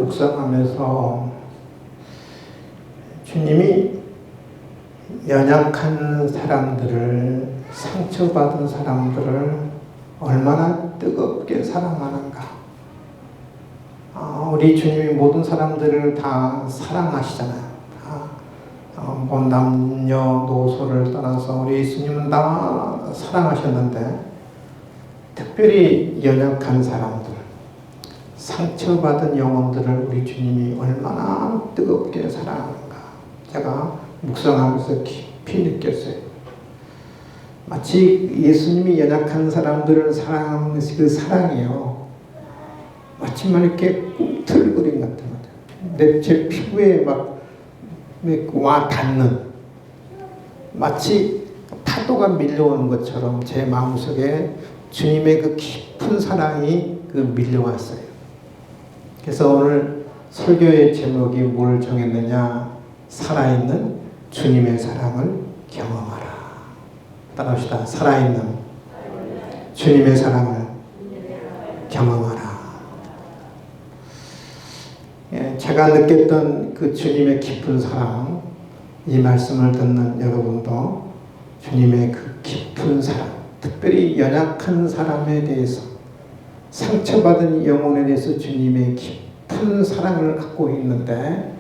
묵상하면서 주님이 연약한 사람들을, 상처받은 사람들을 얼마나 뜨겁게 사랑하는가. 우리 주님이 모든 사람들을 다 사랑하시잖아요. 뭐 남녀노소를 떠나서 우리 예수님은 다 사랑하셨는데, 특별히 연약한 사람들, 상처받은 영혼들을 우리 주님이 얼마나 뜨겁게 사랑하는가. 제가 묵상하면서 깊이 느꼈어요. 마치 예수님이 연약한 사람들을 사랑하는 것이 그 사랑이에요. 마치 막 이렇게 꿈틀거림 같은 거죠. 제 피부에 막 와 닿는, 마치 파도가 밀려오는 것처럼 제 마음속에 주님의 그 깊은 사랑이 밀려왔어요. 그래서 오늘 설교의 제목이 뭘 정했느냐? 살아있는 주님의 사랑을 경험하라. 따라합시다. 살아있는 주님의 사랑을 경험하라. 제가 느꼈던 그 주님의 깊은 사랑, 이 말씀을 듣는 여러분도 주님의 그 깊은 사랑, 특별히 연약한 사람에 대해서, 상처받은 영혼에 대해서 주님의 깊은 사랑을 갖고 있는데,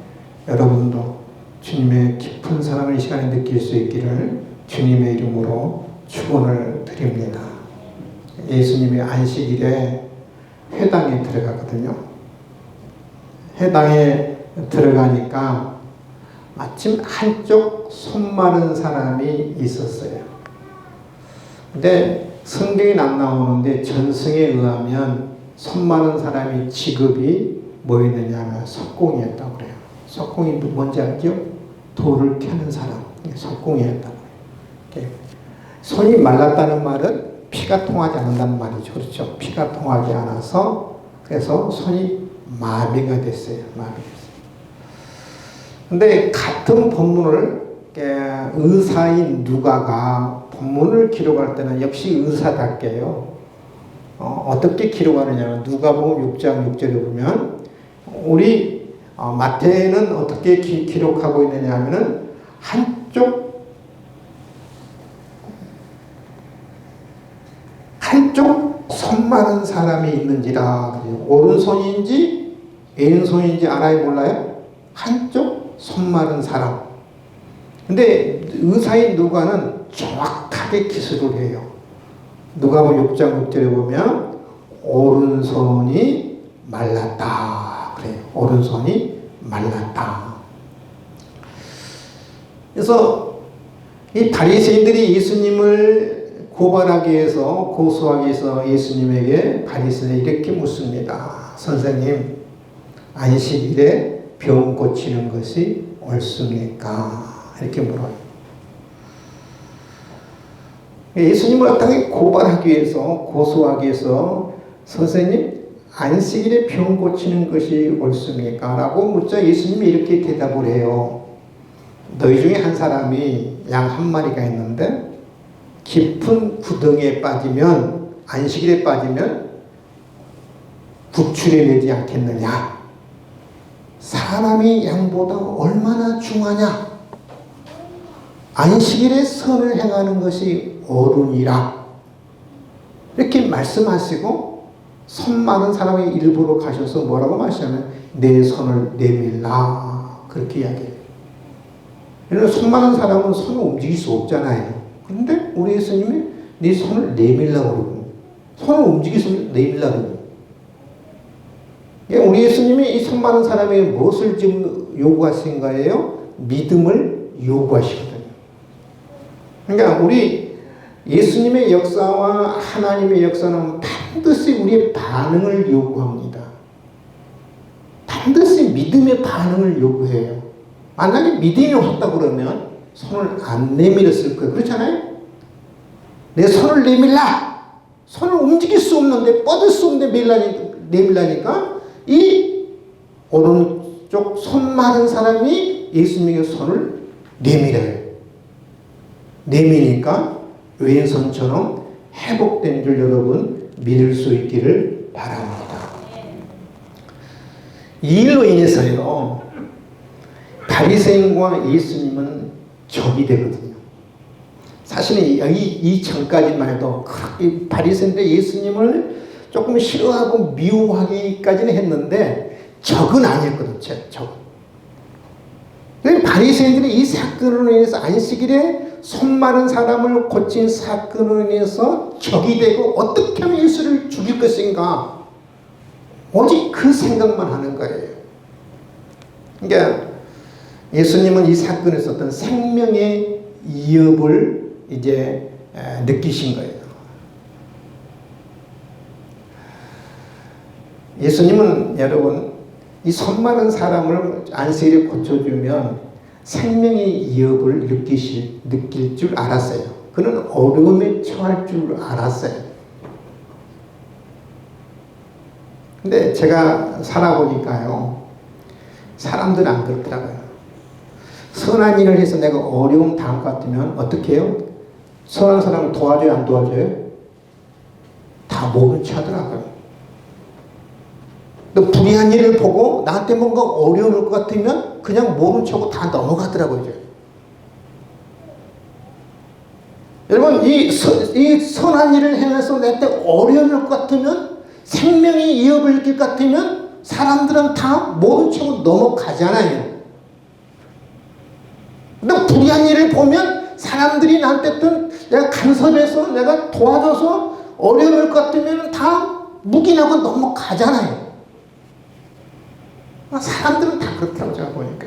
여러분도 주님의 깊은 사랑을 이 시간에 느낄 수 있기를 주님의 이름으로 축원을 드립니다. 예수님이 안식일에 회당에 들어가거든요. 회당에 들어가니까 마침 한쪽 손 마른 사람이 있었어요. 근데 성경에 안 나오는데 전승에 의하면 손 마른 사람이 직업이 뭐였느냐 하면 석공이었다고 그래요. 석공이 뭔지 알죠? 돌을 캐는 사람, 석공이었다고 해요. 손이 말랐다는 말은 피가 통하지 않는다는 말이죠. 그렇죠? 피가 통하지 않아서, 그래서 손이 마비가 됐어요. 근데 같은 본문을 의사인 누가가 본문을 기록할 때는 역시 의사답게요. 어떻게 기록하느냐? 누가복음 6장 6절에 보면, 우리 마태는 어떻게 기록하고 있느냐 하면은 한쪽 손 마른 사람이 있는지라. 오른손인지 왼손인지 알아요, 몰라요? 한쪽 손 마른 사람. 근데 의사인 누가는 정확하게 기술을 해요. 누가복음 6장 6절에 보면 오른손이 말랐다 그래요. 오른손이 말랐다. 그래서 이 바리새인들이 예수님을 고발하기 위해서, 고소하기 위해서 예수님에게 바리새인이 이렇게 묻습니다. 선생님, 안식일에 병 고치는 것이 옳습니까? 이렇게 물어요. 예수님을 어떻게 고발하기 위해서, 고소하기 위해서, 선생님, 안식일에 병 고치는 것이 옳습니까? 라고 묻자 예수님이 이렇게 대답을 해요. 너희 중에 한 사람이 양 한 마리가 있는데 깊은 구덩이에 빠지면, 안식일에 빠지면 구출해 내지 않겠느냐? 사람이 양보다 얼마나 중하냐? 안식일에 선을 행하는 것이 옳으니라. 이렇게 말씀하시고, 손 많은 사람의 일부러 가셔서 뭐라고 말씀하시냐면 내 손을 내밀라. 그렇게 이야기해요. 왜냐하면 손 많은 사람은 손을 움직일 수 없잖아요. 그런데 우리 예수님이 네 손을 내밀라고 그러고, 손을 움직이면 내밀라고 그러고. 우리 예수님이 이 손 많은 사람에게 무엇을 지금 요구하신 거예요? 믿음을 요구하시거든요. 그러니까 우리 예수님의 역사와 하나님의 역사는 반드시 우리의 반응을 요구합니다. 반드시 믿음의 반응을 요구해요. 만약에 믿음이 없었다 그러면 손을 안 내밀었을 거예요. 그렇잖아요? 내 손을 내밀라! 손을 움직일 수 없는데, 뻗을 수 없는데 내밀라니까 이 오른쪽 손 마른 사람이 예수님의 손을 내밀어요. 내미니까 왼손처럼 회복된 줄 여러분 믿을 수 있기를 바랍니다. 이 일로 인해서요, 바리새인과 예수님은 적이 되거든요. 사실은 이 전까지만 해도 바리새인들이 예수님을 조금 싫어하고 미워하기까지는 했는데 적은 아니었거든요. 적은. 바리새인들이 이 사건으로 인해서 안식일에 손 마른 사람을 고친 사건으로 인해서 적이 되고 어떻게 하면 예수를 죽일 것인가, 오직 그 생각만 하는 거예요. 그러니까 예수님은 이 사건에서 어떤 생명의 위협을 이제 느끼신 거예요. 예수님은 여러분, 이 손 마른 사람을 안식일에 고쳐주면 생명의 위협을 느낄 줄 알았어요. 그는 어려움에 처할 줄 알았어요. 근데 제가 살아보니까요, 사람들은 안 그렇더라고요. 선한 일을 해서 내가 어려움 당할 것 같으면 어떻게 해요? 선한 사람을 도와줘요, 안 도와줘요? 다 모른 체 하더라고요. 또 불의한 일을 보고 나한테 뭔가 어려울 것 같으면 그냥 모른 척하고 다 넘어가더라고요. 이제. 여러분, 이 선한 일을 행해서 나한테 어려울 것 같으면, 생명의 위협을 느낄 것 같으면 사람들은 다 모른 척하고 넘어가잖아요. 근데 불의한 일을 보면 사람들이 나한테 내가 간섭해서 내가 도와줘서 어려울 것 같으면 다 묵인하고 넘어가잖아요. 사람들은 다 그렇다고 제가 보니까.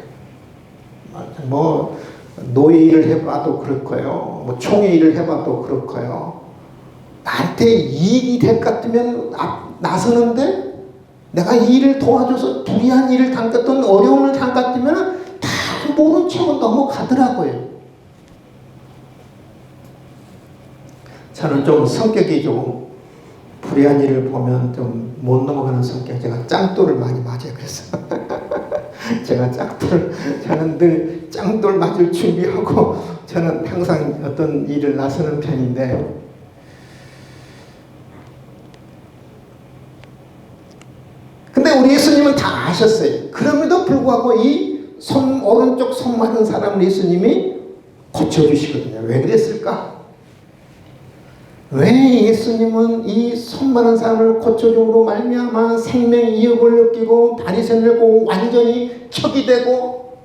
뭐 노예 일을 해봐도 그렇고요, 뭐 총회 일을 해봐도 그렇고요, 나한테 이익이 될 것 같으면 나서는데 내가 이 일을 도와줘서 불의한 일을 당했던 어려움을 당할 것 같으면 다 모른 척은 넘어가더라고요. 저는 좀 성격이 좀 불의한 일을 보면 좀 못 넘어가는 성격. 제가 짱돌을 많이 맞아요. 그래서 저는 늘 짱돌 맞을 준비하고 저는 항상 어떤 일을 나서는 편인데, 근데 우리 예수님은 다 아셨어요. 그럼에도 불구하고 이 오른쪽 손 마른 사람을 예수님이 고쳐주시거든요. 왜 그랬을까? 왜 예수님은 이 손 마른 사람을 고쳐줌으로 말미암아 생명의 위협을 느끼고 바리새인을 보고 완전히 척이 되고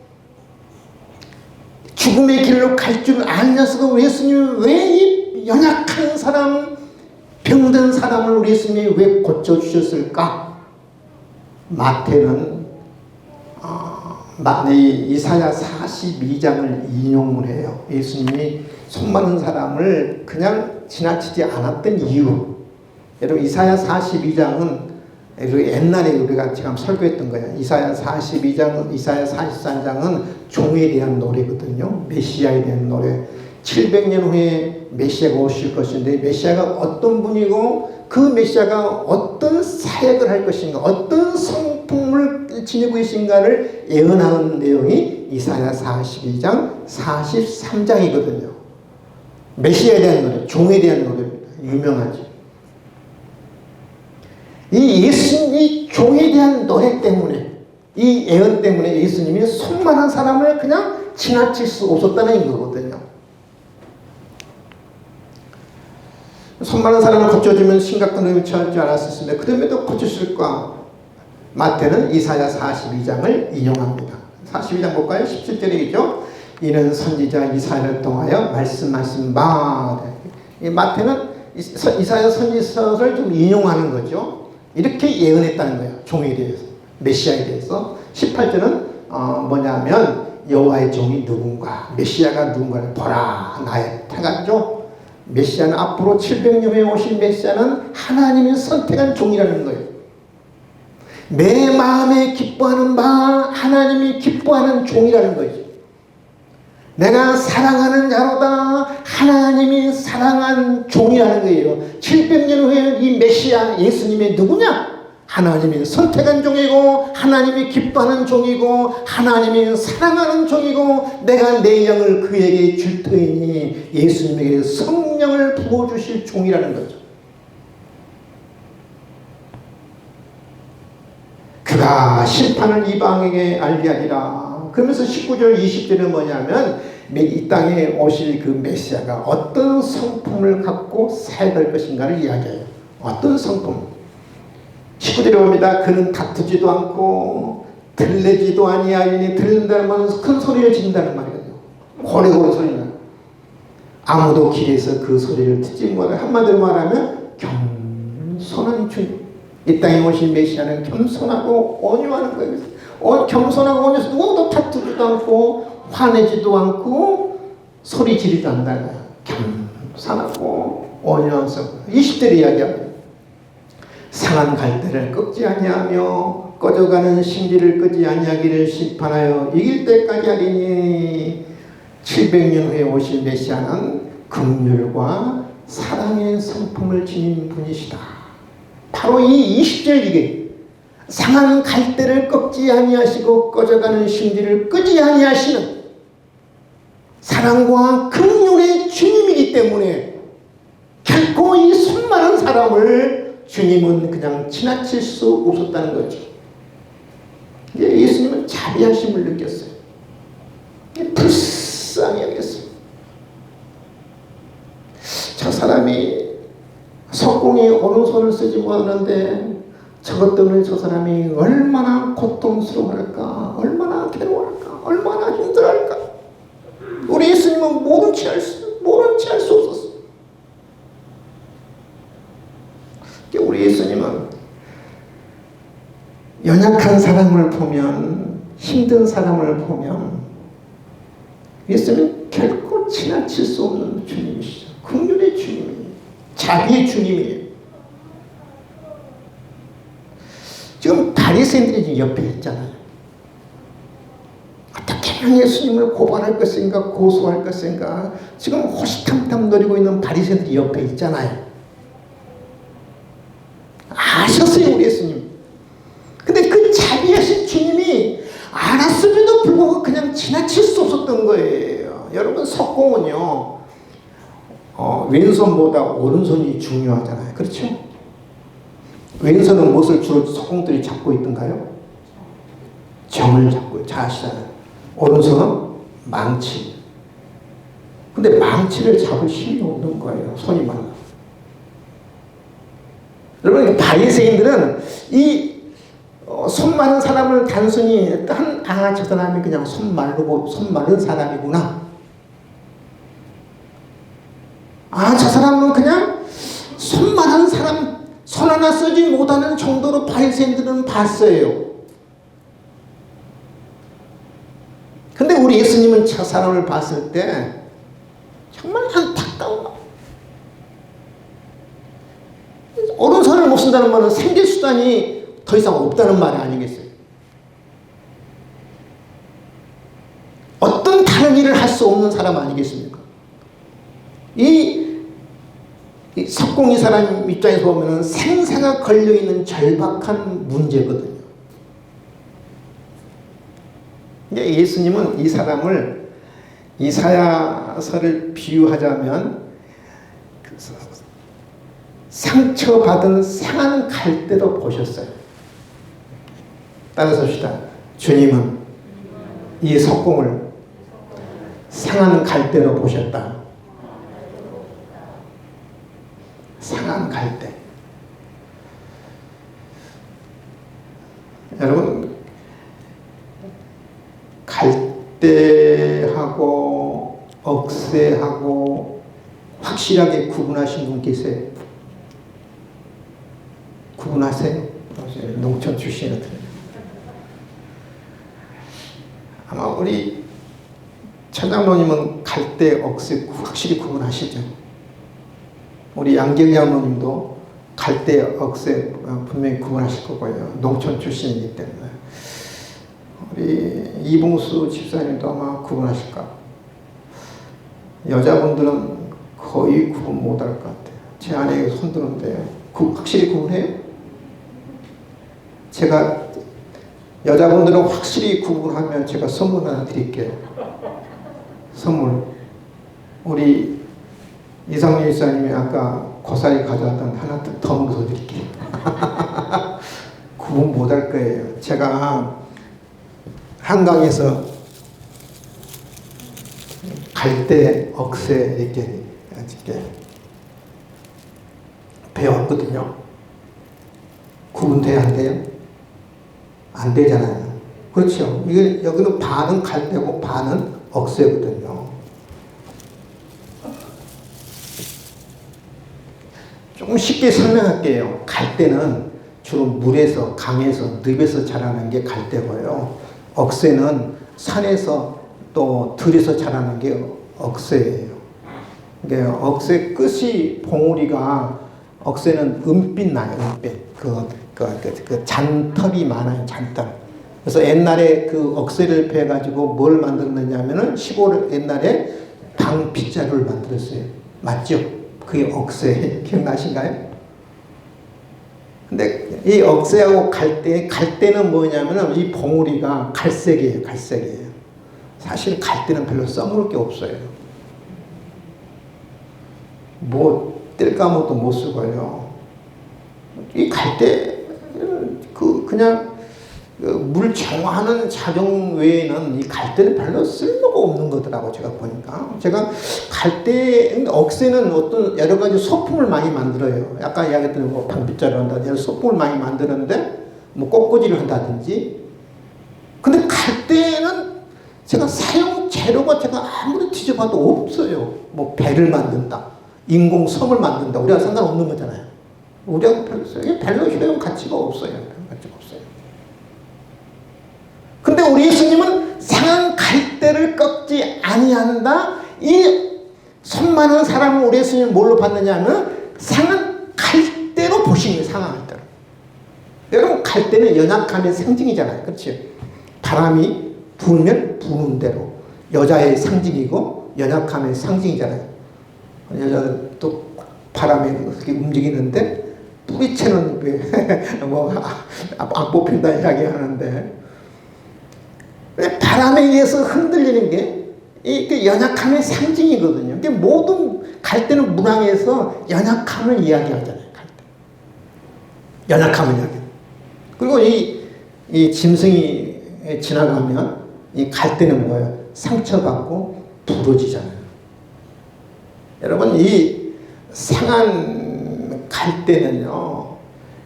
죽음의 길로 갈 줄 알면서도 예수님은 왜 이 연약한 사람, 병든 사람을 우리 예수님이 왜 고쳐주셨을까? 마태는 이사야 42장을 인용을 해요. 예수님이 손 마른 사람을 그냥 지나치지 않았던 이유. 여러분, 이사야 42장은 옛날에 우리가 지금 설교했던 거예요. 이사야 42장, 이사야 43장은 종에 대한 노래거든요. 메시아에 대한 노래. 700년 후에 메시아가 오실 것인데, 메시아가 어떤 분이고 그 메시아가 어떤 사역을 할 것인가, 어떤 성품을 지니고 계신가를 예언하는 내용이 이사야 42장, 43장이거든요. 메시아에 대한 노래, 종에 대한 노래입니다. 유명하죠. 이 종에 대한 노래 때문에, 이 예언 때문에 예수님이 손만한 사람을 그냥 지나칠 수 없었다는 거거든요. 손만한 사람을 고쳐주면 심각한 의미 처할 줄 알았었습니다. 그럼에도 고쳤을까? 마태는 이사야 42장을 인용합니다. 42장 볼까요? 17절이죠. 이는 선지자 이사야를 통하여 말씀하신 바. 이 마태는 이사야 선지서를 좀 인용하는 거죠. 이렇게 예언했다는 거예요. 종에 대해서, 메시아에 대해서. 18절은 뭐냐면 여호와의 종이 누군가, 메시아가 누군가를 보라, 나의 태간종. 메시아는 앞으로 700년 후에 오실 메시아는 하나님이 선택한 종이라는 거예요. 내 마음에 기뻐하는 바 하나님이 기뻐하는 종이라는 거죠. 내가 사랑하는 자로다, 하나님이 사랑한 종이라는 거예요. 700년 후에 이 메시아 예수님이 누구냐? 하나님이 선택한 종이고, 하나님이 기뻐하는 종이고, 하나님이 사랑하는 종이고, 내가 내 영을 그에게 줄 터이니 예수님에게 성령을 부어주실 종이라는 거죠. 그 그가 심판을 이방에게 알게 하리라. 그러면서 19절 20절은 뭐냐면 이 땅에 오실 그 메시아가 어떤 성품을 갖고 사역할 것인가를 이야기해요. 어떤 성품. 19절에 봅니다. 그는 다투지도 않고 들레지도 아니하리니, 들린다는 말은 큰 소리를 지른다는 말이거든요. 고래고래 소리는. 아무도 길에서 그 소리를 듣지 못해. 한마디로 말하면 겸손한 주님. 이 땅에 오신 메시아는 겸손하고 온유하는 거예요. 겸손하고 온유해서 누구도 다투지도 않고 화내지도 않고 소리 지르지도 않는다는 거예요. 겸손하고 온유한 성. 20절에 이야기합니다. 상한 갈대를 꺾지 아니하며 꺼져가는 신기를 끄지 아니하기를 심판하여 이길 때까지 하리니, 700년 후에 오실 메시아는 긍휼과 사랑의 성품을 지닌 분이시다. 바로 이 20절 이게 상한 갈대를 꺾지 아니하시고 꺼져가는 신기를 끄지 아니하시는 사랑과 긍휼의 주님이기 때문에 결코 이 수많은 사람을 주님은 그냥 지나칠 수 없었다는 거죠. 예수님은 자비하심을 느꼈어요. 불쌍히 여겼어요. 저 사람이 석공에 오른손을 쓰지 못하는데 저것 때문에 저 사람이 얼마나 고통스러워할까, 얼마나 괴로워할까, 얼마나 힘들어할까. 우리 예수님은 모른 채 할 수 없었어요. 우리 예수님은 연약한 사람을 보면, 힘든 사람을 보면 예수님은 결코 지나칠 수 없는 주님이시죠. 긍휼의 주님이에요. 자비의 주님이에요. 지금 바리새인들이 지금 옆에 있잖아요. 어떻게 예수님을 고발할 것인가, 고소할 것인가, 지금 호시탐탐 노리고 있는 바리새인들이 옆에 있잖아요. 아셨어요, 우리 예수님. 근데 그 자비하신 주님이 알았음에도 불구하고 그냥 지나칠 수 없었던 거예요. 여러분, 석공은요, 왼손보다 오른손이 중요하잖아요. 그렇죠? 왼손은 무엇을 주로 석공들이 잡고 있던가요? 정을 잡고, 잘 아시잖아요. 오른손은 망치. 근데 망치를 잡을 힘이 없는 거예요. 손이 많아. 여러분, 바리새인들은 이 손 많은 사람을 단순히 저 사람이 그냥 손 마른 사람이구나. 저 사람은 그냥 손 많은 사람, 손 하나 쓰지 못하는 정도로 바리새인들은 봤어요. 근데 우리 예수님은 저 사람을 봤을 때 정말 안타까운 거. 오른손을 못 쓴다는 말은 생길 수단이 더 이상 없다는 말이 아니겠어요? 어떤 다른 일을 할 수 없는 사람 아니겠습니까? 이 석공이 사람 입장에서 보면 생사가 걸려있는 절박한 문제거든요. 예수님은 이 사람을, 이사야서를 비유하자면 상처받은 상한 갈대로 보셨어요. 따라서 합시다. 주님은 이 석공을 상한 갈대로 보셨다. 상한 갈대. 여러분, 갈대하고 억새하고 확실하게 구분하신 분 계세요? 구분하세요? 농촌 출신이거든요. 아마 우리 차장로님은 갈대, 억새 확실히 구분하시죠? 우리 양경이 장로님도 갈대, 억새 분명히 구분하실 거고요. 농촌 출신이기 때문에. 우리 이봉수 집사님도 아마 구분하실까? 여자분들은 거의 구분 못할 것 같아요. 제 아내에게 손드는데 확실히 구분해요? 제가 여자분들은 확실히 구분하면 제가 선물 하나 드릴게요. 선물. 우리 이상민 집사님이 아까 고사리 가져왔던 하나 더 먹어서 드릴게요. 구분 못할 거예요. 제가 한강에서 갈대, 억새 이렇게 배웠거든요. 구분돼야 안 돼요? 안 되잖아요. 그렇죠. 이게 여기는 반은 갈대고 반은 억새거든요. 조금 쉽게 설명할게요. 갈대는 주로 물에서, 강에서, 늪에서 자라는 게 갈대고요. 억새는 산에서 또 들에서 자라는 게 억새예요. 그러니까 억새 끝이 봉우리가, 억새는 은빛 나요, 은빛. 그 잔털이 많아요, 잔털. 그래서 옛날에 그 억새를 베가지고 뭘 만들었느냐면은 시골 옛날에 방빗자루를 만들었어요. 맞죠? 그게 억새. 기억나신가요? 근데 이 억새하고 갈대는 뭐냐면은 이 봉우리가 갈색이에요, 갈색이에요. 사실 갈대는 별로 써먹을 게 없어요. 뭐, 뗄 까먹도 못 쓰고요. 이 갈대, 그냥 물 정화하는 작용 외에는 이 갈대는 별로 쓸모가 없는 거더라고, 제가 보니까. 제가 갈대, 억새는 어떤 여러 가지 소품을 많이 만들어요. 아까 이야기했던 뭐 방빗자루 한다든지 소품을 많이 만드는데, 뭐 꽃꽂이를 한다든지. 근데 갈대는 제가 사용 재료가 제가 아무리 뒤져봐도 없어요. 뭐 배를 만든다, 인공섬을 만든다. 우리가 상관없는 거잖아요. 우리가 별로 효용 가치가 없어요. 가치가 없어요. 근데 우리 예수님은 상한 갈대를 꺾지 아니한다. 이 손 많은 사람을 우리 예수님은 뭘로 봤느냐면 상한 갈대로 보신 거예요. 상한 갈대로. 여러분, 갈대는 연약함의 상징이잖아요. 그렇지? 바람이 불면 부는 대로 여자의 상징이고 연약함의 상징이잖아요. 여자들 또 바람에 그렇게 움직이는데 뿌리채는 안 뽑힌다 이야기하는데, 바람에 의해서 흔들리는 게 이 연약함의 상징이거든요. 그러니까 모든 갈대는 문학에서 연약함을 이야기하잖아요. 갈대. 연약함을 이야기. 그리고 이 짐승이 지나가면 이 갈대는 뭐예요? 상처받고 부러지잖아요. 여러분, 이 상한 갈대는요,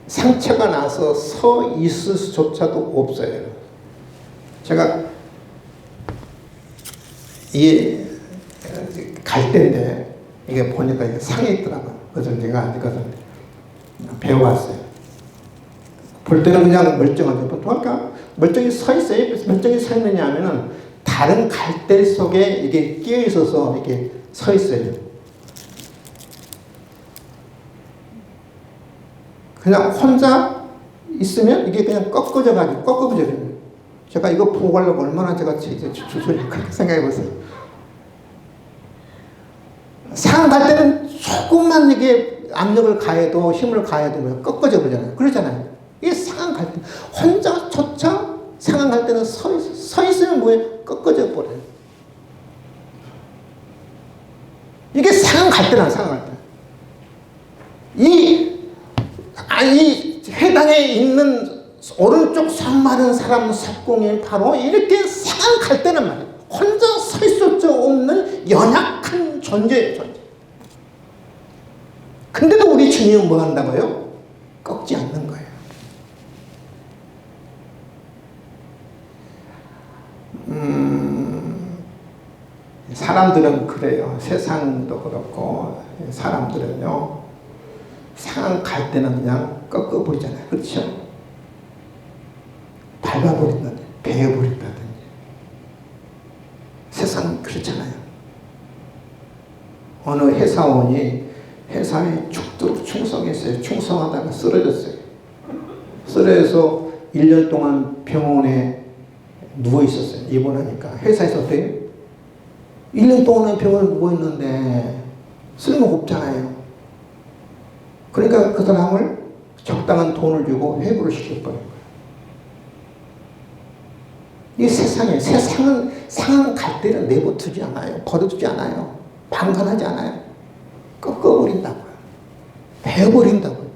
상처가 나서 서 있을 수조차도 없어요. 제가 이게 갈대인데 이게 보니까 이게 상에 있더라고요. 그래서 제가 이것을 배워왔어요. 볼 때는 그냥 멀쩡하죠. 보통 멀쩡히 서 있어요. 멀쩡히 서 있느냐 하면은 다른 갈대 속에 이게 끼어 있어서 이렇게 서 있어요. 그냥 혼자 있으면 이게 그냥 꺾어져요. 제가 이거 보고 가려고 얼마나 제가 그렇게 생각해 보세요. 상한 갈대는 조금만 이게 압력을 가해도 힘을 가해도 꺾어져 버리잖아요. 그러잖아요. 이게 상한 갈대. 혼자조차 상한 갈대는 서 있으면 뭐예요? 꺾어져 버려요. 이게 상한 갈대란 상한 갈대. 이 회당에 있는 오른쪽 손 마른 사람 석공이 바로 이렇게 상한 갈대란 말이에요. 혼자 서 있을 수 없는 연약한 존재예요, 존재. 근데도 우리 주님은 뭐 한다고요? 꺾지 않는 거예요. 사람들은 그래요. 세상도 그렇고 사람들은요, 상한 갈대는 그냥 꺾어버리잖아요. 그렇죠? 밟아버린다든지 베어버린다든지. 세상은 그렇잖아요. 어느 회사원이 회사에 죽도록 충성했어요. 충성하다가 쓰러졌어요. 쓰러져서 1년 동안 병원에 누워 있었어요. 입원하니까. 회사에서 어때요? 1년 동안 병원에 누워 있는데 쓸모가 없잖아요. 그러니까 그 사람을 적당한 돈을 주고 회부를 시켜버린 거예요. 이 세상은 상한 갈대를 내버두지 않아요. 버려두지 않아요. 방관하지 않아요. 꺾어버린다고요. 베어버린다고요.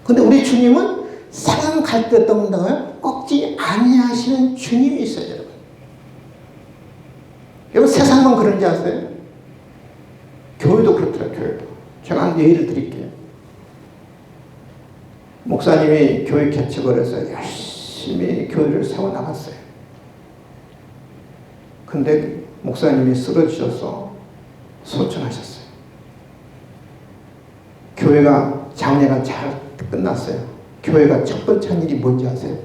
근데 우리 주님은 상한 갈대 떠온다고요? 꺾지 아니하시는 주님이 있어요, 여러분. 여러분, 세상만 그런지 아세요? 교회도 그렇더라고요, 교회도. 제가 한 예를 드릴게요. 목사님이 교회 개척을 해서 열심히 교회를 세워나갔어요. 근데 목사님이 쓰러지셔서 소천하셨어요. 교회가 장례가 잘 끝났어요. 교회가 첫 번째 한 일이 뭔지 아세요?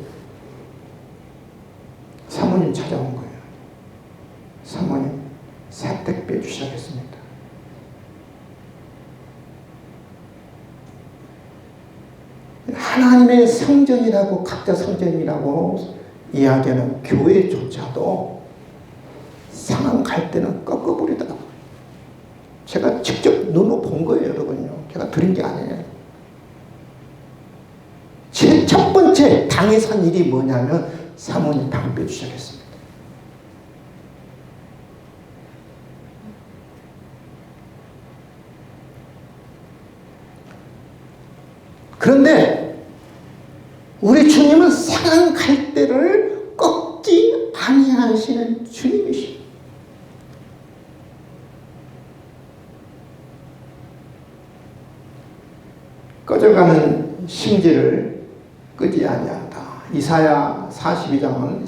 사모님 찾아온 거예요. 사모님 사택 빼주시라고 했습니다. 하나님의 성전이라고, 각자 성전이라고 이야기하는 교회조차도 상황 갈 때는 꺾어버리더라고요. 제가 직접 눈으로 본 거예요, 여러분요. 제가 들은 게 아니에요. 제 첫 번째 당에서 한 일이 뭐냐면 사모님 당 빼주시라고 했습니다. 그런데 우리 주님은 상한 갈대를 꺾지 아니하시는 주님이십니다. 꺼져가는 심지를 끄지 아니한다. 이사야 42장은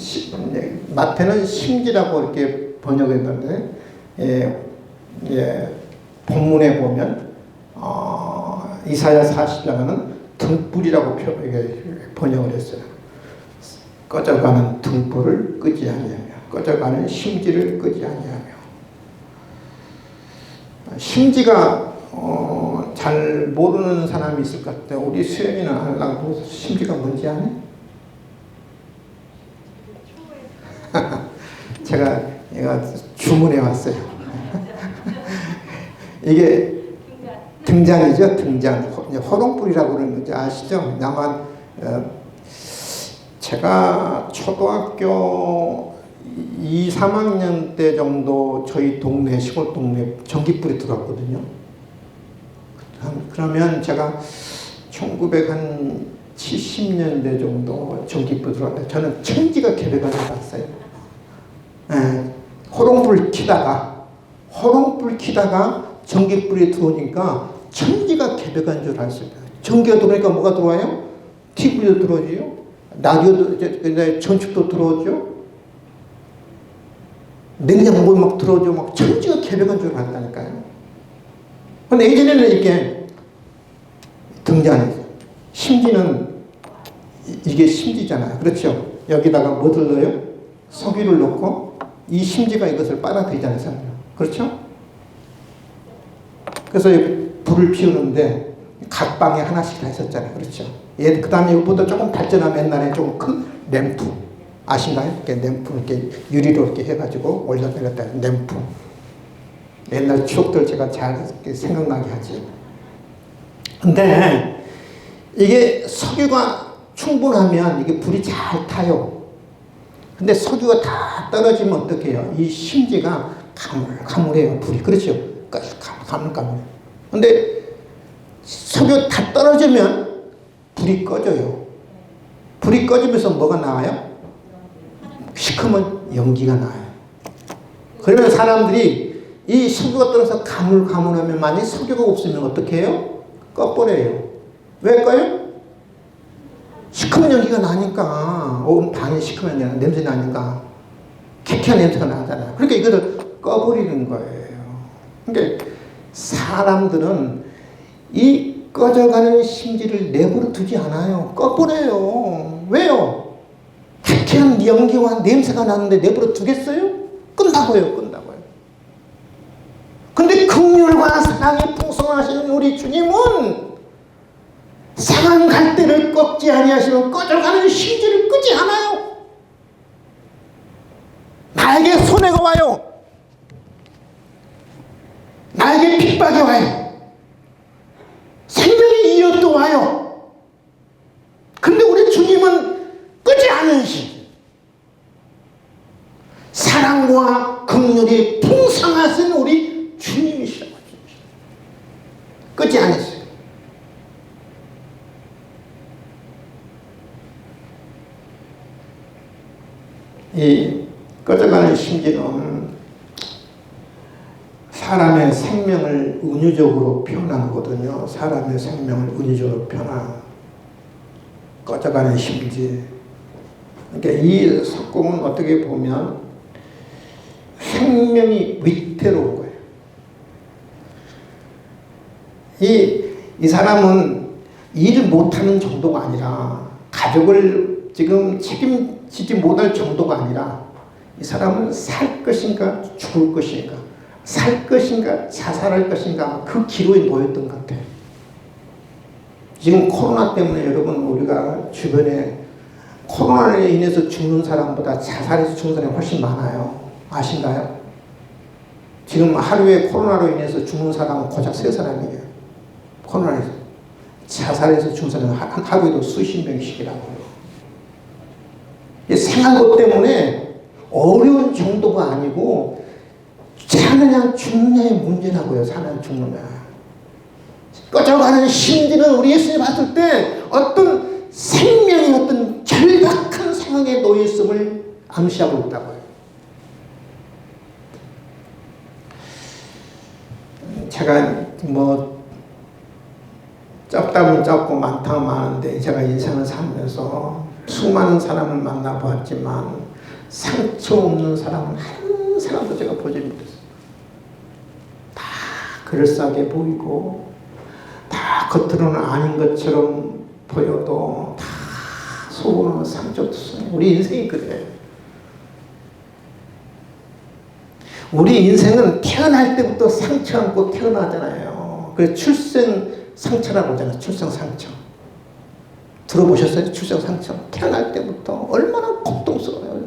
마태는 심지라고 이렇게 번역했는데 본문에 보면 이사야 40장은 등불이라고 번역을 했어요. 꺼져가는 등불을 끄지 아니하며, 꺼져가는 심지를 끄지 아니하며. 심지가 잘 모르는 사람이 있을 것 같아요. 우리 수영이는 알라고 심지가 뭔지 아니? 제가 주문해 왔어요. 이게 등잔이죠, 등잔. 호롱불이라고 그러는 거죠. 아시죠? 나만, 제가 초등학교 2, 3학년 때 정도 저희 동네, 시골 동네 전기불이 들어왔거든요. 그러면 제가 1970년대 정도 전기불 들어왔는데 저는 천지가 개벽한 줄 알았어요. 호롱불 키다가 전기불이 들어오니까 천지가 개벽한 줄 알았어요. 전기가 들어오니까 뭐가 들어와요? TV도 들어오죠. 라디오도, 전축도 들어오죠. 냉장고 막 들어오죠. 막 천지가 개벽한 줄 알았다니까요. 근데 예전에는 이렇게 등잔에 심지는 이게 심지잖아요. 그렇죠? 여기다가 뭐를 넣어요? 석유를 넣고 이 심지가 이것을 빨아들이잖아요. 그렇죠? 그래서 불을 피우는데 각 방에 하나씩 다 있었잖아요. 그렇죠? 그 다음에 이것보다 조금 발전한 옛날에 좀 큰 램프 아신가요? 이렇게 램프 이렇게 유리로 이렇게 해가지고 올려내렸다. 램프. 옛날 추억들 제가 잘 생각나게 하지. 근데 이게 석유가 충분하면 이게 불이 잘 타요. 근데 석유가 다 떨어지면 어떻게 해요? 이 심지가 가물가물해요. 불이. 그렇죠? 가물가물해. 근데 석유 다 떨어지면 불이 꺼져요. 불이 꺼지면서 뭐가 나와요? 시커먼 연기가 나와요. 그러면 사람들이 이 석유가 떨어져서 가물가물하면 만약에 석유가 없으면 어떻게 해요? 꺼버려요. 왜 꺼요? 시커먼 연기가 나니까. 온 방에 시커먼 연기가 냄새 나니까 쾌쾌한 냄새가 나잖아요. 그러니까 이거를 꺼버리는 거예요. 그러니까 사람들은 이 꺼져가는 심지를 내버려 두지 않아요. 꺼버려요. 왜요? 쾌쾌한 연기와 냄새가 나는데 내버려 두겠어요? 끈다고요. 근데 긍휼과 사랑이 풍성하신 우리 주님은 상한 갈대를 꺾지 아니하시고 꺼져가는 심지를 끄지 않아요. 나에게 손해가 와요. 나에게 핍박이 와요. 생명의 이웃도 와요. 근데 우리 주님은 끄지 않으시 사랑과 긍휼이 풍성하신 우리 주님이시라고. 끄지 않으세요. 이 꺼져가는 심지는 사람의 생명을 은유적으로 표현한 거거든요. 사람의 생명을 은유적으로 표현한 꺼져가는 심지. 그러니까 이 석공은 어떻게 보면 생명이 위태로운 거예요. 이 사람은 일을 못하는 정도가 아니라 가족을 지금 책임지지 못할 정도가 아니라 이 사람은 살 것인가 죽을 것인가, 살 것인가 자살할 것인가 그 기로에 놓였던 것 같아요. 지금 코로나 때문에 여러분 우리가 주변에 코로나로 인해서 죽는 사람보다 자살해서 죽는 사람이 훨씬 많아요. 아신가요? 지금 하루에 코로나로 인해서 죽는 사람은 고작 3사람이에요. 코로나에서. 자살해서 죽는 사람은 하루에도 수십 명씩이라고요. 생활고 때문에 어려운 정도가 아니고 사느냐 죽느냐의 문제라고요. 사느냐 죽느냐. 꺼져가는 심지는 우리 예수님 봤을 때 어떤 생명의 어떤 절박한 상황에 놓여있음을 암시하고 있다고요. 제가 짧다면 짧고 많다면 많은데 제가 인생을 살면서 수많은 사람을 만나보았지만 상처 없는 사람은 한 사람도 제가 보지 못했어요. 다 그럴싸하게 보이고 다 겉으로는 아닌 것처럼 보여도 다 속으로는 상처투성이. 우리 인생이 그래요. 우리 인생은 태어날 때부터 상처 안고 태어나잖아요. 그래서 출생 상처라고 하잖아요. 출생 상처. 들어보셨어요? 출생 상처. 태어날 때부터 얼마나 고통스러워요.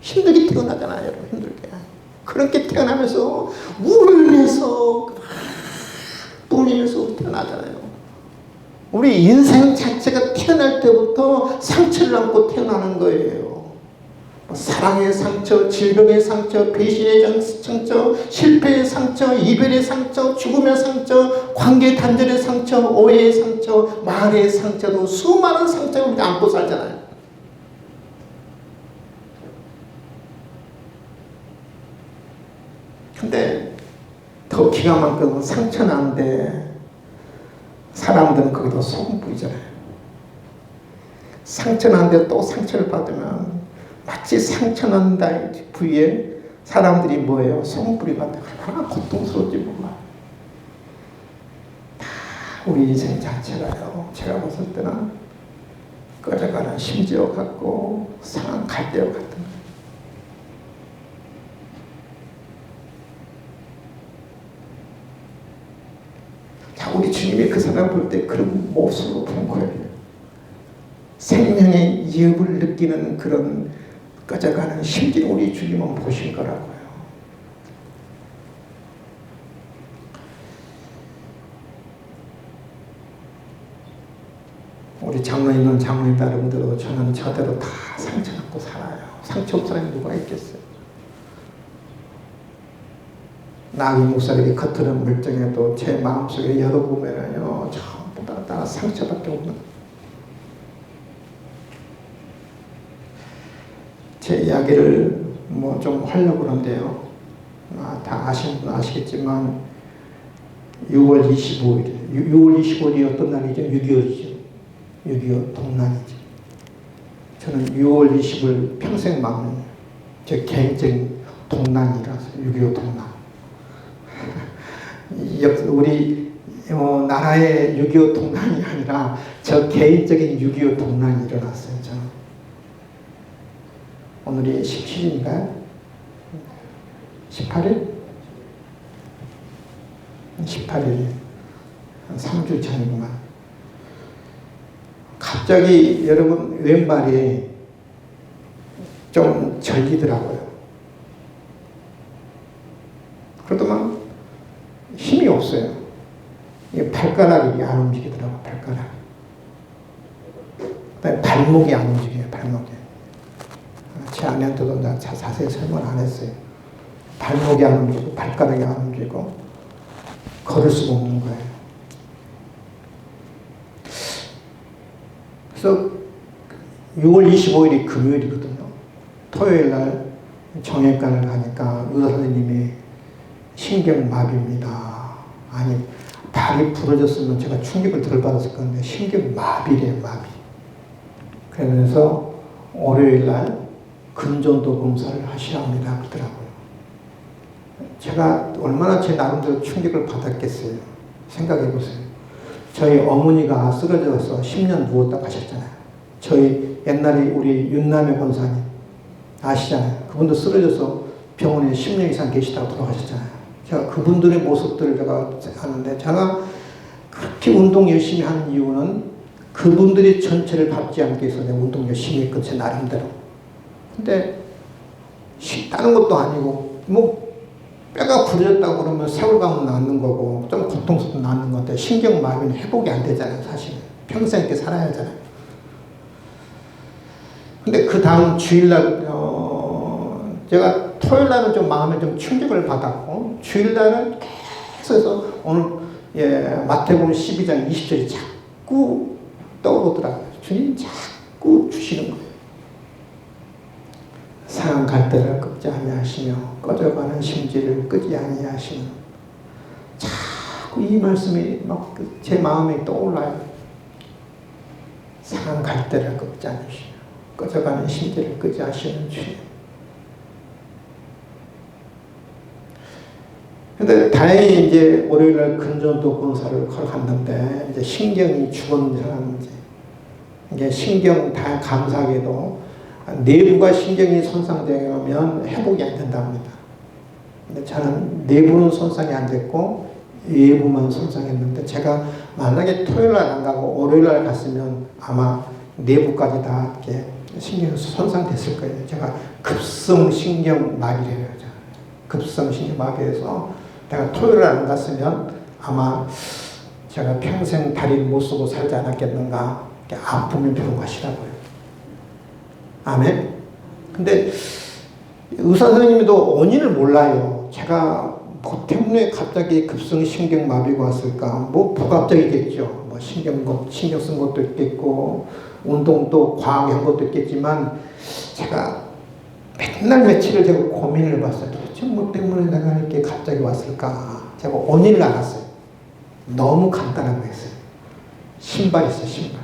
힘들게 태어나잖아요. 여러분 힘들게. 그렇게 태어나면서 울면서 태어나잖아요. 우리 인생 자체가 태어날 때부터 상처를 안고 태어나는 거예요. 사랑의 상처, 질병의 상처, 배신의 상처, 실패의 상처, 이별의 상처, 죽음의 상처, 관계 단절의 상처, 오해의 상처, 말의 상처도 수많은 상처를 우리가 안고 살잖아요. 근데 더 기가 막힌 상처 나는데 사람들은 거기다 소금 뿌리잖아요. 상처 나는데 또 상처를 받으면 마치 상처 난 부위에 사람들이 뭐예요? 소금 뿌리면 얼마나 고통스러울지 몰라. 다 우리 인생 자체가요. 제가 봤을 때는 꺼져가는 심지어 같고 상한 갈대와 같은 거예요. 자, 우리 주님이 그 사람 볼 때 그런 모습으로 본 거예요. 생명의 이업을 느끼는 그런 꺼져가는 심지를 우리 주님은 보신 거라고요. 우리 장로님은 장로님 여러분들도 저는 저대로 다 상처 갖고 살아요. 상처 없는 사람이 누가 있겠어요? 나기 목사님이 겉으로는 멀쩡해도 제 마음속에 열어보면요 전부 다 상처밖에 없는. 제 이야기를 좀 하려고 그러는데요. 다 아시는 분 아시겠지만 6월 25일이 어떤 날이죠? 6.25죠. 6.25 동란이죠. 저는 6월 20일 평생 마음을 제 개인적인 동란이라서 6.25 동란. 우리 나라의 6.25 동란이 아니라 저 개인적인 6.25 동란이 일어났어요. 저는. 오늘이 17일인가요? 18일? 18일. 한 3주 전이구만. 갑자기 여러분 왼발이 좀 절리더라고요. 그러더만 힘이 없어요. 발가락이 안 움직이더라고요. 발가락. 그다음에 발목이 안 움직여요. 발목이. 제 아내한테도 자세히 설명 안 했어요. 발목이 안 움직이고 발가락이 안 움직이고 걸을 수가 없는 거예요. 그래서 6월 25일이 금요일이거든요. 토요일 날 정형외과를 가니까 의사 선생님이 신경마비입니다. 아니, 다리 부러졌으면 제가 충격을 덜 받았을 건데 신경마비래요, 마비. 그러면서 월요일 날 근전도 검사를 하셔야 합니다 그러더라고요. 제가 얼마나 제 나름대로 충격을 받았겠어요. 생각해 보세요. 저희 어머니가 쓰러져서 10년 누웠다 가셨잖아요. 저희 옛날에 우리 윤남의 권사님 아시잖아요. 그분도 쓰러져서 병원에 10년 이상 계시다가 돌아가셨잖아요. 제가 그분들의 모습들을 제가 아는데, 제가 그렇게 운동 열심히 한 이유는 그분들이 전체를 밟지 않기 위해서 내가 운동 열심히 했거든, 제 나름대로. 근데 다른 것도 아니고 뭐 뼈가 부러졌다고 그러면 세월 가면 낫는 거고 좀 고통스럽게 낫는 건데 신경마비는 회복이 안 되잖아요. 사실은 평생 이렇게 살아야 하잖아요. 근데 그 다음 주일날 제가 토요일날은 좀 마음에 좀 충격을 받았고, 주일날은 계속해서 오늘 마태복음 12장 20절이 자꾸 떠오르더라고요. 주님 자꾸 주시는 거예요. 상한 갈대를 꺾지 아니하시며 꺼져가는 심지를 끄지 아니하시며, 자꾸 이 말씀이 막 제 마음에 떠올라요. 상한 갈대를 꺾지 않으시며 꺼져가는 심지를 끄지 하시는 주님. 근데 다행히 이제 월요일날 근전도 검사를 갔는데, 이제 신경이 죽은 사람인지, 이게 신경 다 감사하게도 내부가 신경이 손상되면 회복이 안 된답니다. 근데 저는 내부는 손상이 안 됐고 외부만 손상했는데, 제가 만약에 토요일날 안 가고 월요일날 갔으면 아마 내부까지 다 이렇게 신경이 손상됐을 거예요. 제가 급성 신경 마비래요. 급성 신경 마비에서 내가 토요일에 안 갔으면 아마 제가 평생 다리를 못 쓰고 살지 않았겠는가. 아픔을 배우고 하시라고요. 아멘. 근데 의사 선생님도 원인을 몰라요. 제가 뭐 때문에 갑자기 급성 신경 마비가 왔을까? 뭐 복합적이겠죠. 뭐 신경 쓴 것도 있겠고 운동도 과하게 한 것도 있겠지만, 제가 맨날 며칠을 제가 고민을 해봤어요. 도대체 뭐 때문에 내가 이렇게 갑자기 왔을까? 제가 원인을 알았어요. 너무 간단한 거였어요. 신발이 있어요, 신발.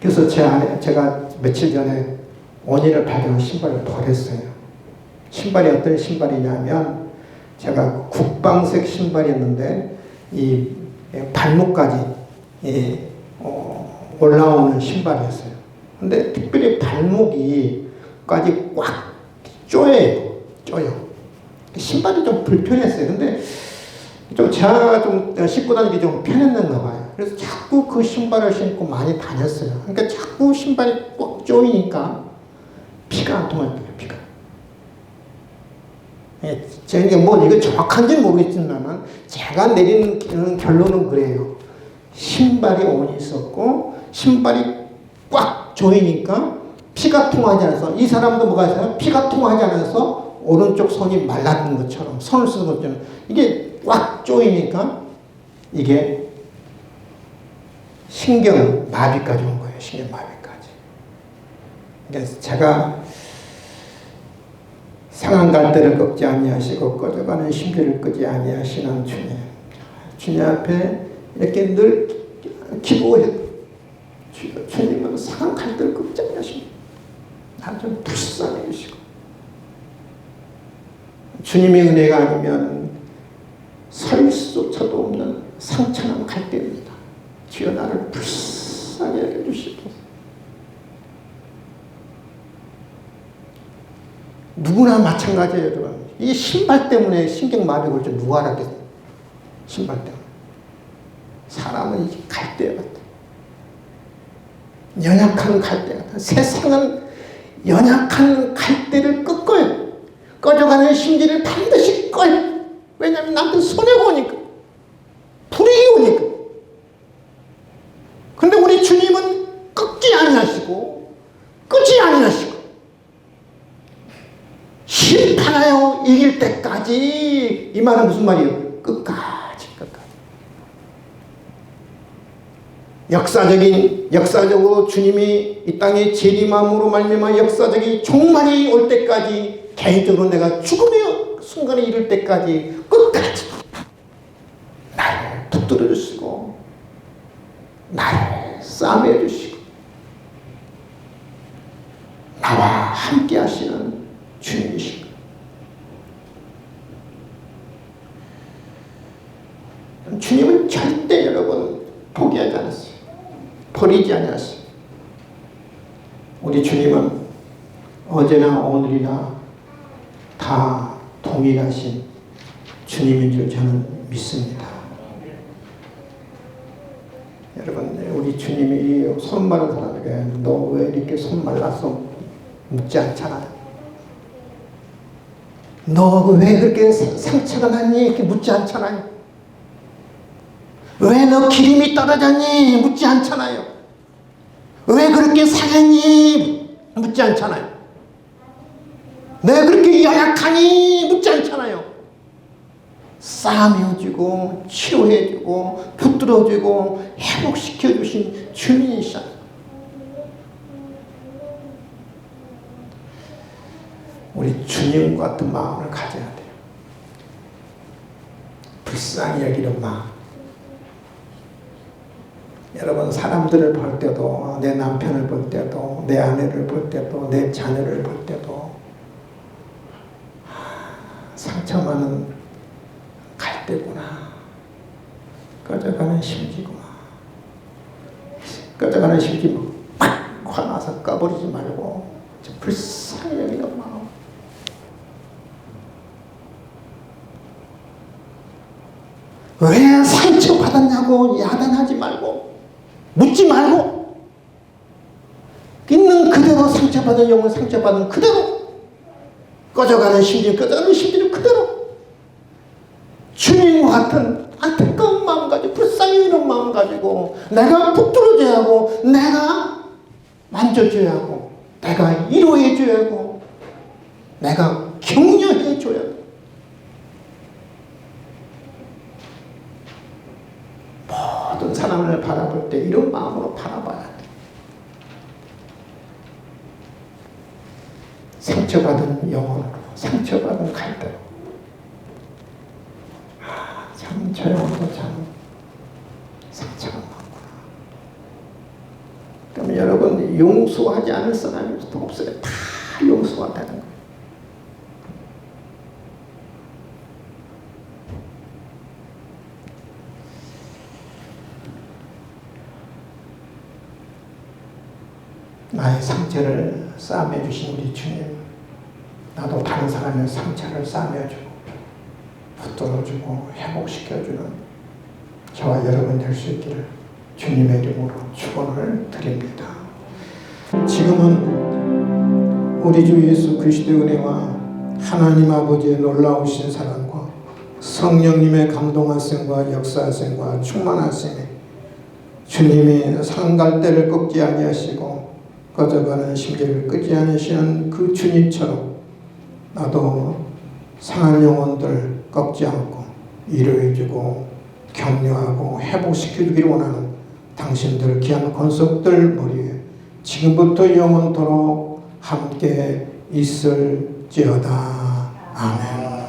그래서 제가 며칠 전에 원인을 발견한 신발을 버렸어요. 신발이 어떤 신발이냐면, 제가 국방색 신발이었는데 이 발목까지 올라오는 신발이었어요. 근데 특별히 발목이까지 꽉 쪼여요. 신발이 좀 불편했어요. 근데 좀 제가 좀 신고 다니기 좀 편했는가 봐요. 그래서 자꾸 그 신발을 신고 많이 다녔어요. 그러니까 자꾸 신발이 꽉 조이니까 피가 안 통할 거예요, 피가. 제가 뭐 이거 정확한지는 모르겠지만 제가 내리는 결론은 그래요. 신발이 원인이 있었고, 신발이 꽉 조이니까 피가 통하지 않아서, 이 사람도 뭐가 있어요? 피가 통하지 않아서 오른쪽 손이 말라든 것처럼, 손을 쓰는 것처럼 이게 꽉 조이니까 이게 신경 마비까지 온 거예요. 신경 마비까지. 그래서 제가 상한 갈대를 꺾지 아니하시고 꺼져가는 심지를 끄지 아니하시는 주님 앞에 이렇게 늘 기도해요. 주님은 상한 갈대를 꺾지 아니하시고 나를 좀 불쌍해 주시고, 주님의 은혜가 아니면 설 수조차도 없는 상처난 갈대입니다. 주여 나를 불쌍히 해주시옵소서. 누구나 마찬가지예요, 여러분. 이 신발 때문에 신경마비가 올 줄 누가 알았겠어요? 신발 때문에. 사람은 이 갈대 같아. 연약한 갈대 같아. 세상은 연약한 갈대를 꺾어요. 꺼져가는 심지를 반드시 꺼요. 왜냐하면 나한테 손해가 오니까. 불이익이 오니까. 근데 우리 주님은 꺾지 아니하시고 끄지 아니하시고 심판하여 이길 때까지. 이 말은 무슨 말이에요? 끝까지. 역사적으로 주님이 이 땅에 재림함으로 말미암아 역사적인 종말이 올 때까지 개인적으로 내가 죽음의 순간에 이를 때까지 끝까지 나를 붙들어 주시고 나를 싸매 주시고 나와 함께 하시는 주님이십니다. 주님은 절대 여러분 포기하지 않았어요. 버리지 않았어요. 우리 주님은 어제나 오늘이나 다 동일하신 주님인 줄 저는 믿습니다. 여러분, 우리 주님이 손 마른 사람에게 너 왜 이렇게 손 말랐어? 묻지 않잖아요. 너 왜 그렇게 상처가 났니? 이렇게 묻지 않잖아요. 왜 너 기름이 떨어졌니? 묻지 않잖아요. 왜 그렇게 상했니? 묻지 않잖아요. 왜 그렇게 연약하니? 묻지 않잖아요. 싸매어주고 치료해주고 붙들어주고 회복시켜주신 주님이시잖아요. 우리 주님 같은 마음을 가져야 돼요. 불쌍히 여기는 마음. 여러분, 사람들을 볼 때도, 내 남편을 볼 때도, 내 아내를 볼 때도, 내 자녀를 볼 때도 상처 많은 갈대구나, 꺼져가는 심지구나. 꺼져가는 심지 막 화나서 꺼버리지 말고 불쌍히 여기는 마음. 왜 상처받았냐고 야단하지 말고 묻지 말고 있는 그대로 상처받은 영혼 상처받은 그대로 꺼져가는 심지는 그대로 주님과 같은 안타까운 마음 가지고 불쌍히 여기는 마음 가지고 내가 붙들어줘야 하고 내가 만져줘야 하고 내가 위로해줘야 하고 내가 격려해줘야 하고 모든 사람을 바라볼 때 이런 마음으로 바라봐야 돼. 상처받은 영혼으로, 상처받은 갈대로. 참 저 영혼도 참 상처가 많구나. 그러면 여러분, 용서하지 않을 사람이 없어요. 다 용서가 되는 거예요. 나의 상처를 싸매주신 우리 주님, 나도 다른 사람의 상처를 싸매주고 붙들어주고 회복시켜주는 저와 여러분 될 수 있기를 주님의 이름으로 축원을 드립니다. 지금은 우리 주 예수 그리스도의 은혜와 하나님 아버지의 놀라우신 사랑과 성령님의 감동하심과 역사하심과 충만하심에 주님이 산갈대를 꺾지 아니하시고 꺼져가는 심지를 끄지 않으시는 그 주님처럼 나도 상한 영혼들 꺾지 않고 위로해주고 격려하고 회복시켜주기를 원하는 당신들 귀한 권속들 머리에 지금부터 영원토록 함께 있을지어다. 아멘.